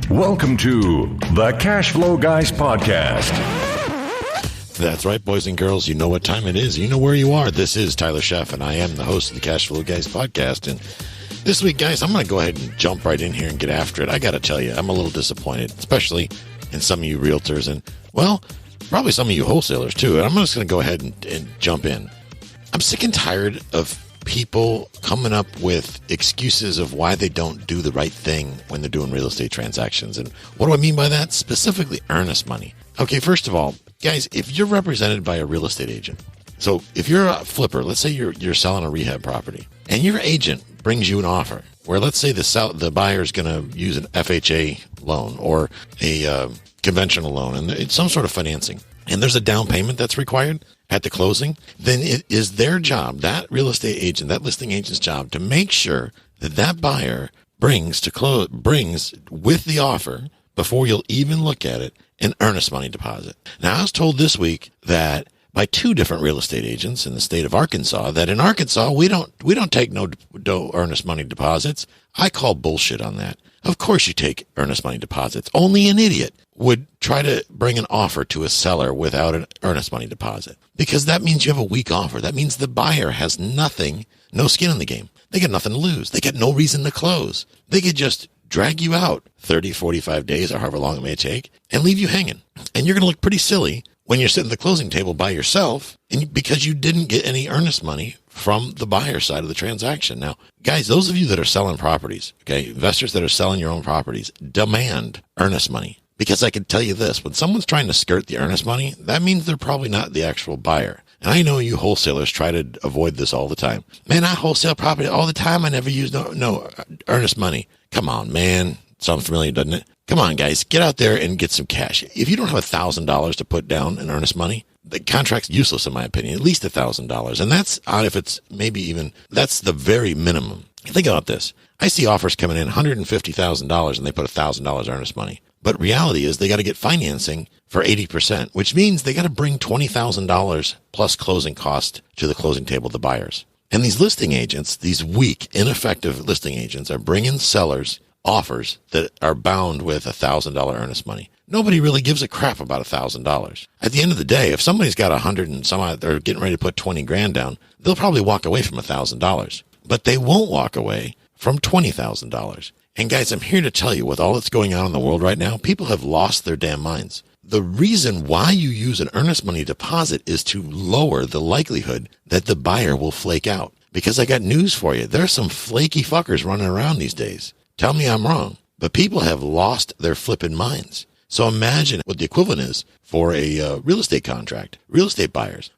Welcome to the Cash Flow Guys podcast. That's right, boys and girls. You know what time it is. You know where you are. This is Tyler Sheff, and I am the host of the Cash Flow Guys podcast. And this week, guys, I'm going to go ahead and jump right in here and get after it. I got to tell you, I'm a little disappointed, especially in some of you realtors and, well, probably some of you wholesalers too. And I'm just going to go ahead and jump in. I'm sick and tired of people coming up with excuses of why they don't do the right thing when they're doing real estate transactions. And what do I mean by that? Specifically, earnest money. Okay, first of all, guys, if you're represented by a real estate agent, so if you're a flipper, let's say you're selling a rehab property, and your agent brings you an offer where, let's say the buyer is going to use an FHA loan or a conventional loan, and it's some sort of financing, and there's a down payment that's required at the closing, then it is their job, that real estate agent, that listing agent's job, to make sure that that buyer brings with the offer, before you'll even look at it, an earnest money deposit. Now, I was told this week that by two different real estate agents in the state of Arkansas, that in Arkansas, we don't take no earnest money deposits. I call bullshit on that. Of course you take earnest money deposits. Only an idiot would try to bring an offer to a seller without an earnest money deposit, because that means you have a weak offer. That means the buyer has no skin in the game. They got nothing to lose. They got no reason to close. They could just drag you out 30, 45 days or however long it may take and leave you hanging. And you're going to look pretty silly when you're sitting at the closing table by yourself because you didn't get any earnest money from the buyer side of the transaction. Now, guys, those of you that are selling properties, okay, investors that are selling your own properties, demand earnest money. Because I can tell you this, when someone's trying to skirt the earnest money, that means they're probably not the actual buyer. And I know you wholesalers try to avoid this all the time. Man, I wholesale property all the time. I never use no earnest money. Come on, man. Sounds familiar, doesn't it? Come on, guys. Get out there and get some cash. If you don't have $1,000 to put down in earnest money, the contract's useless in my opinion. At least $1,000. And that's if it's maybe even, that's the very minimum. Think about this. I see offers coming in $150,000 and they put $1,000 earnest money. But reality is they got to get financing for 80%, which means they got to bring $20,000 plus closing cost to the closing table of the buyers. And these listing agents, these weak, ineffective listing agents, are bringing sellers offers that are bound with $1,000 earnest money. Nobody really gives a crap about $1,000. At the end of the day, if somebody's got 100 and some odd, they're getting ready to put 20 grand down, they'll probably walk away from $1,000, but they won't walk away from $20,000. And guys, I'm here to tell you, with all that's going on in the world right now, people have lost their damn minds. The reason why you use an earnest money deposit is to lower the likelihood that the buyer will flake out. Because I got news for you. There are some flaky fuckers running around these days. Tell me I'm wrong, but people have lost their flipping minds. So imagine what the equivalent is for a real estate contract. Real estate buyers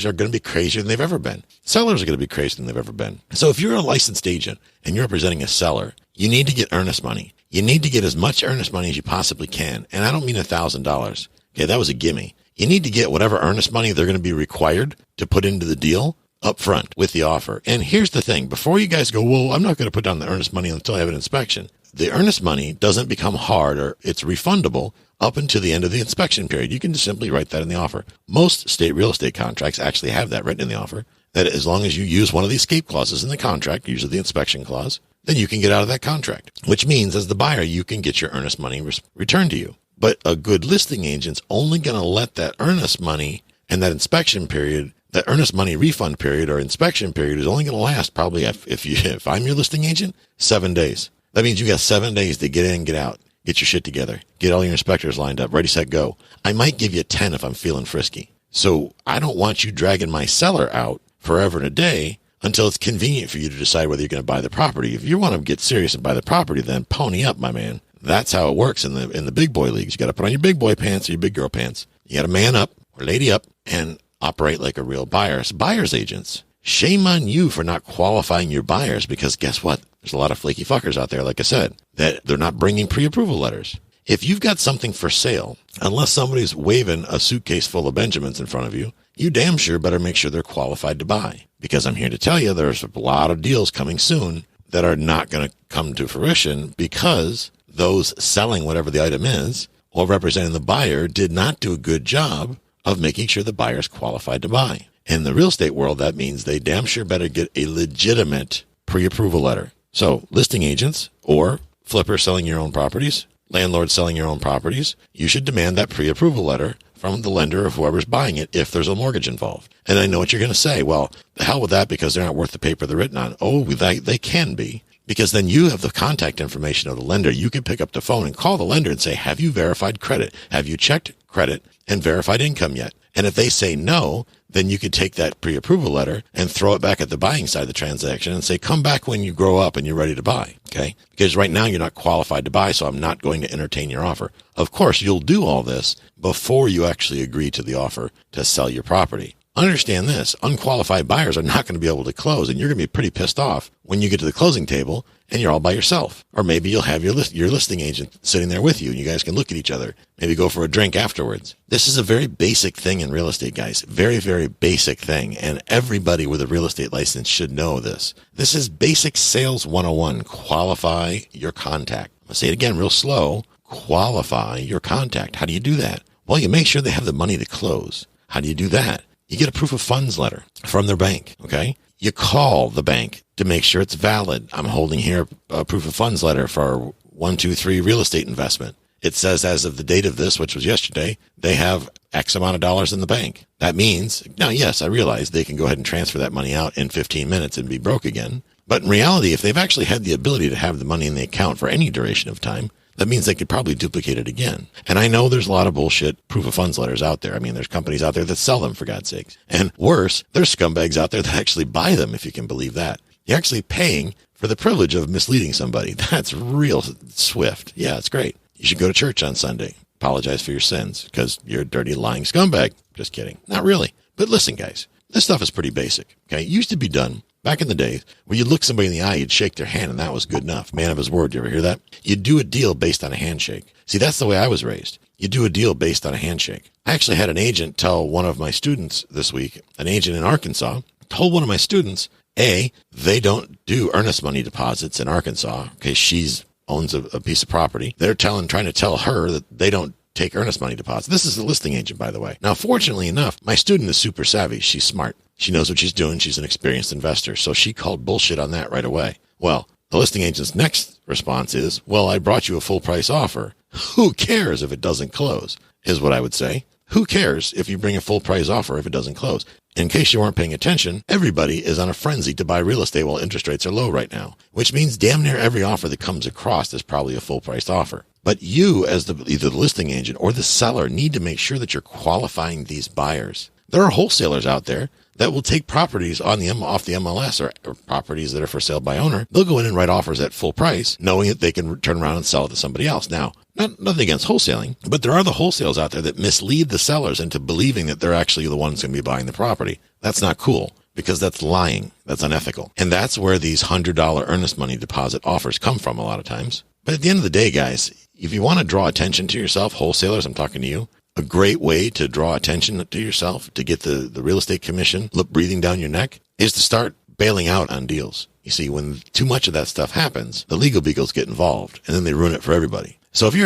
are going to be crazier than they've ever been. Sellers are going to be crazier than they've ever been. So if you're a licensed agent and you're representing a seller, you need to get earnest money. You need to get as much earnest money as you possibly can. And I don't mean $1,000. Okay, that was a gimme. You need to get whatever earnest money they're going to be required to put into the deal up front with the offer. And here's the thing. Before you guys go, well, I'm not going to put down the earnest money until I have an inspection. The earnest money doesn't become hard, or it's refundable up until the end of the inspection period. You can just simply write that in the offer. Most state real estate contracts actually have that written in the offer, that as long as you use one of the escape clauses in the contract, usually the inspection clause, then you can get out of that contract, which means as the buyer, you can get your earnest money returned to you. But a good listing agent's only going to let that earnest money and that inspection period, that earnest money refund period or inspection period, is only going to last probably, if I'm your listing agent, 7 days. That means you got 7 days to get in, get out, get your shit together, get all your inspectors lined up, ready, set, go. I might give you 10 if I'm feeling frisky. So I don't want you dragging my seller out forever and a day until it's convenient for you to decide whether you're going to buy the property. If you want to get serious and buy the property, then pony up, my man. That's how it works in the big boy leagues. You got to put on your big boy pants or your big girl pants. You got to man up or lady up and operate like a real buyer. So buyer's agents, shame on you for not qualifying your buyers, because guess what? There's a lot of flaky fuckers out there, like I said, that they're not bringing pre-approval letters. If you've got something for sale, unless somebody's waving a suitcase full of Benjamins in front of you, you damn sure better make sure they're qualified to buy. Because I'm here to tell you there's a lot of deals coming soon that are not going to come to fruition because those selling whatever the item is or representing the buyer did not do a good job of making sure the buyer's qualified to buy. In the real estate world, that means they damn sure better get a legitimate pre-approval letter. So listing agents or flippers selling your own properties, landlord selling your own properties, you should demand that pre-approval letter from the lender of whoever's buying it if there's a mortgage involved. And I know what you're going to say. Well, the hell with that because they're not worth the paper they're written on. Oh, they can be. Because then you have the contact information of the lender. You can pick up the phone and call the lender and say, have you verified credit? Have you checked credit and verified income yet? And if they say no, then you could take that pre-approval letter and throw it back at the buying side of the transaction and say, come back when you grow up and you're ready to buy. Okay? Because right now you're not qualified to buy, so I'm not going to entertain your offer. Of course, you'll do all this before you actually agree to the offer to sell your property. Understand this, unqualified buyers are not going to be able to close, and you're going to be pretty pissed off when you get to the closing table and you're all by yourself. Or maybe you'll have your listing agent sitting there with you and you guys can look at each other, maybe go for a drink afterwards. This is a very basic thing in real estate, guys. Very, very basic thing, and everybody with a real estate license should know this. This is basic sales 101. Qualify your contact. I'll say it again real slow. Qualify your contact. How do you do that? Well, you make sure they have the money to close. How do you do that? You get a proof of funds letter from their bank, okay? You call the bank to make sure it's valid. I'm holding here a proof of funds letter for 123 real estate investment. It says as of the date of this, which was yesterday, they have X amount of dollars in the bank. That means, now, yes, I realize they can go ahead and transfer that money out in 15 minutes and be broke again. But in reality, if they've actually had the ability to have the money in the account for any duration of time, that means they could probably duplicate it again. And I know there's a lot of bullshit proof of funds letters out there. I mean, there's companies out there that sell them, for God's sakes. And worse, there's scumbags out there that actually buy them, if you can believe that. You're actually paying for the privilege of misleading somebody. That's real swift. Yeah, it's great. You should go to church on Sunday. Apologize for your sins because you're a dirty, lying scumbag. Just kidding. Not really. But listen, guys, this stuff is pretty basic. Okay, it used to be done back in the days where you'd look somebody in the eye, you'd shake their hand, and that was good enough. Man of his word. You ever hear that? You'd do a deal based on a handshake. See, that's the way I was raised. You do a deal based on a handshake. I actually had an agent tell one of my students this week, an agent in Arkansas, told one of my students, A, they don't do earnest money deposits in Arkansas because she owns a piece of property. They're trying to tell her that they don't take earnest money deposits. This is the listing agent, by the way. Now, fortunately enough, my student is super savvy. She's smart. She knows what she's doing. She's an experienced investor. So she called bullshit on that right away. Well, the listing agent's next response is, well, I brought you a full price offer. Who cares if it doesn't close, is what I would say. Who cares if you bring a full price offer if it doesn't close? In case you weren't paying attention, everybody is on a frenzy to buy real estate while interest rates are low right now, which means damn near every offer that comes across is probably a full price offer. But you, as either the listing agent or the seller, need to make sure that you're qualifying these buyers. There are wholesalers out there that will take properties off the MLS or properties that are for sale by owner. They'll go in and write offers at full price, knowing that they can turn around and sell it to somebody else. Now, nothing against wholesaling, but there are the wholesales out there that mislead the sellers into believing that they're actually the ones going to be buying the property. That's not cool because that's lying. That's unethical. And that's where these $100 earnest money deposit offers come from a lot of times. But at the end of the day, guys, if you want to draw attention to yourself, wholesalers, I'm talking to you, a great way to draw attention to yourself, to get the real estate commission breathing down your neck, is to start bailing out on deals. You see, when too much of that stuff happens, the legal beagles get involved, and then they ruin it for everybody. So if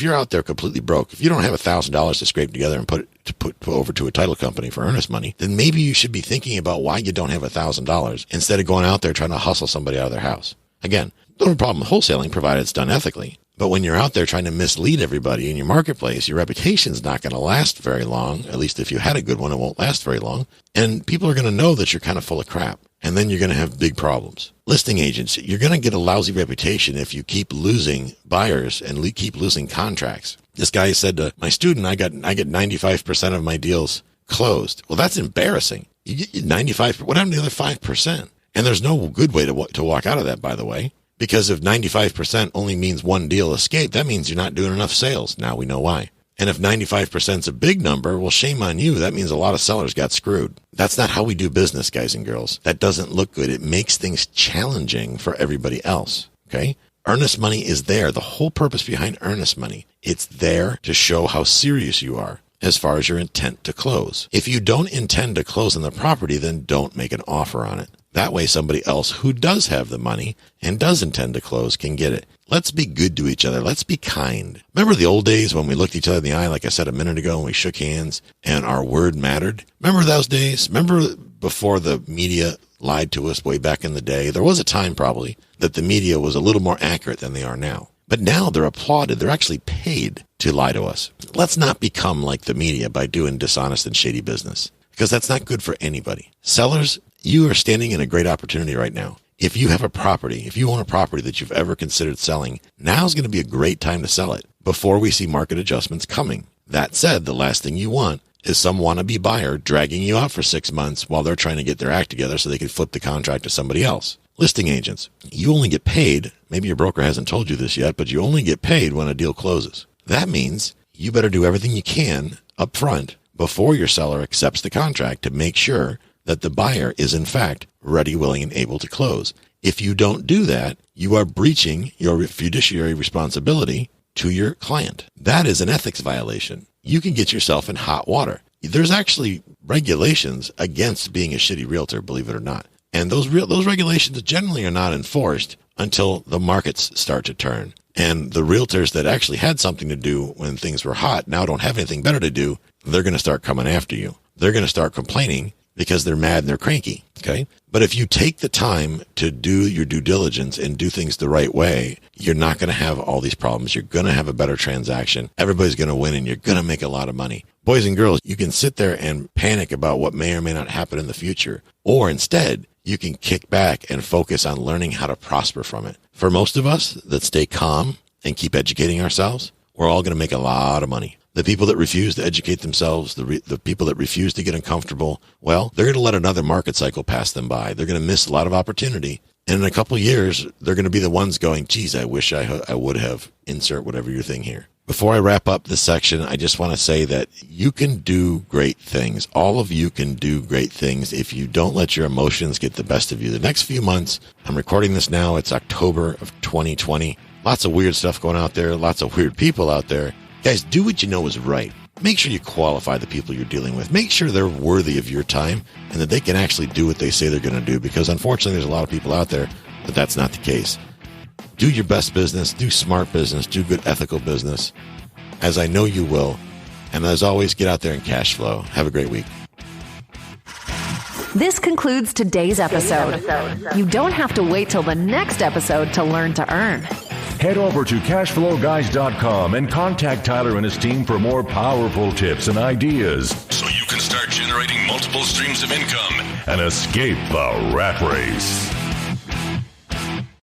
you're out there completely broke, if you don't have $1,000 to scrape together and put over to a title company for earnest money, then maybe you should be thinking about why you don't have $1,000 instead of going out there trying to hustle somebody out of their house. Again, no problem with wholesaling, provided it's done ethically. But when you're out there trying to mislead everybody in your marketplace, your reputation's not going to last very long. At least if you had a good one, it won't last very long. And people are going to know that you're kind of full of crap. And then you're going to have big problems. Listing agents, you're going to get a lousy reputation if you keep losing buyers and keep losing contracts. This guy said to my student, I get 95% of my deals closed. Well, that's embarrassing. You get 95%. What happened to the other 5%? And there's no good way to walk out of that, by the way. Because if 95% only means one deal escaped, that means you're not doing enough sales. Now we know why. And if 95% is a big number, well, shame on you. That means a lot of sellers got screwed. That's not how we do business, guys and girls. That doesn't look good. It makes things challenging for everybody else. Okay? Earnest money is there. The whole purpose behind earnest money, it's there to show how serious you are as far as your intent to close. If you don't intend to close on the property, then don't make an offer on it. That way somebody else who does have the money and does intend to close can get it. Let's be good to each other. Let's be kind. Remember the old days when we looked each other in the eye, like I said a minute ago, and we shook hands and our word mattered? Remember those days? Remember before the media lied to us way back in the day? There was a time probably that the media was a little more accurate than they are now. But now they're applauded. They're actually paid to lie to us. Let's not become like the media by doing dishonest and shady business, because that's not good for anybody. Sellers, you are standing in a great opportunity right now. If you have a property, if you own a property that you've ever considered selling, now's going to be a great time to sell it before we see market adjustments coming. That said, the last thing you want is some wannabe buyer dragging you out for 6 months while they're trying to get their act together so they can flip the contract to somebody else. Listing agents, you only get paid, maybe your broker hasn't told you this yet, but you only get paid when a deal closes. That means you better do everything you can up front before your seller accepts the contract to make sure that the buyer is in fact ready, willing, and able to close. If you don't do that, you are breaching your fiduciary responsibility to your client. That is an ethics violation. You can get yourself in hot water. There's actually regulations against being a shitty realtor, believe it or not. And those regulations generally are not enforced until the markets start to turn. And the realtors that actually had something to do when things were hot now don't have anything better to do. They're going to start coming after you. They're going to start complaining because they're mad and they're cranky. Okay. But if you take the time to do your due diligence and do things the right way, you're not going to have all these problems. You're going to have a better transaction. Everybody's going to win and you're going to make a lot of money. Boys and girls, you can sit there and panic about what may or may not happen in the future, or instead you can kick back and focus on learning how to prosper from it. For most of us that stay calm and keep educating ourselves, we're all going to make a lot of money. The people that refuse to educate themselves, the people that refuse to get uncomfortable, well, they're going to let another market cycle pass them by. They're going to miss a lot of opportunity. And in a couple of years, they're going to be the ones going, geez, I wish I would have, insert whatever your thing here. Before I wrap up this section, I just want to say that you can do great things. All of you can do great things if you don't let your emotions get the best of you. The next few months, I'm recording this now, it's October of 2020. Lots of weird stuff going out there, lots of weird people out there. Guys, do what you know is right. Make sure you qualify the people you're dealing with. Make sure they're worthy of your time and that they can actually do what they say they're going to do, because unfortunately there's a lot of people out there that that's not the case. Do your best business, do smart business, do good ethical business, as I know you will. And as always, get out there and cash flow. Have a great week. This concludes today's episode. You don't have to wait till the next episode to learn to earn. Head over to cashflowguys.com and contact Tyler and his team for more powerful tips and ideas so you can start generating multiple streams of income and escape the rat race.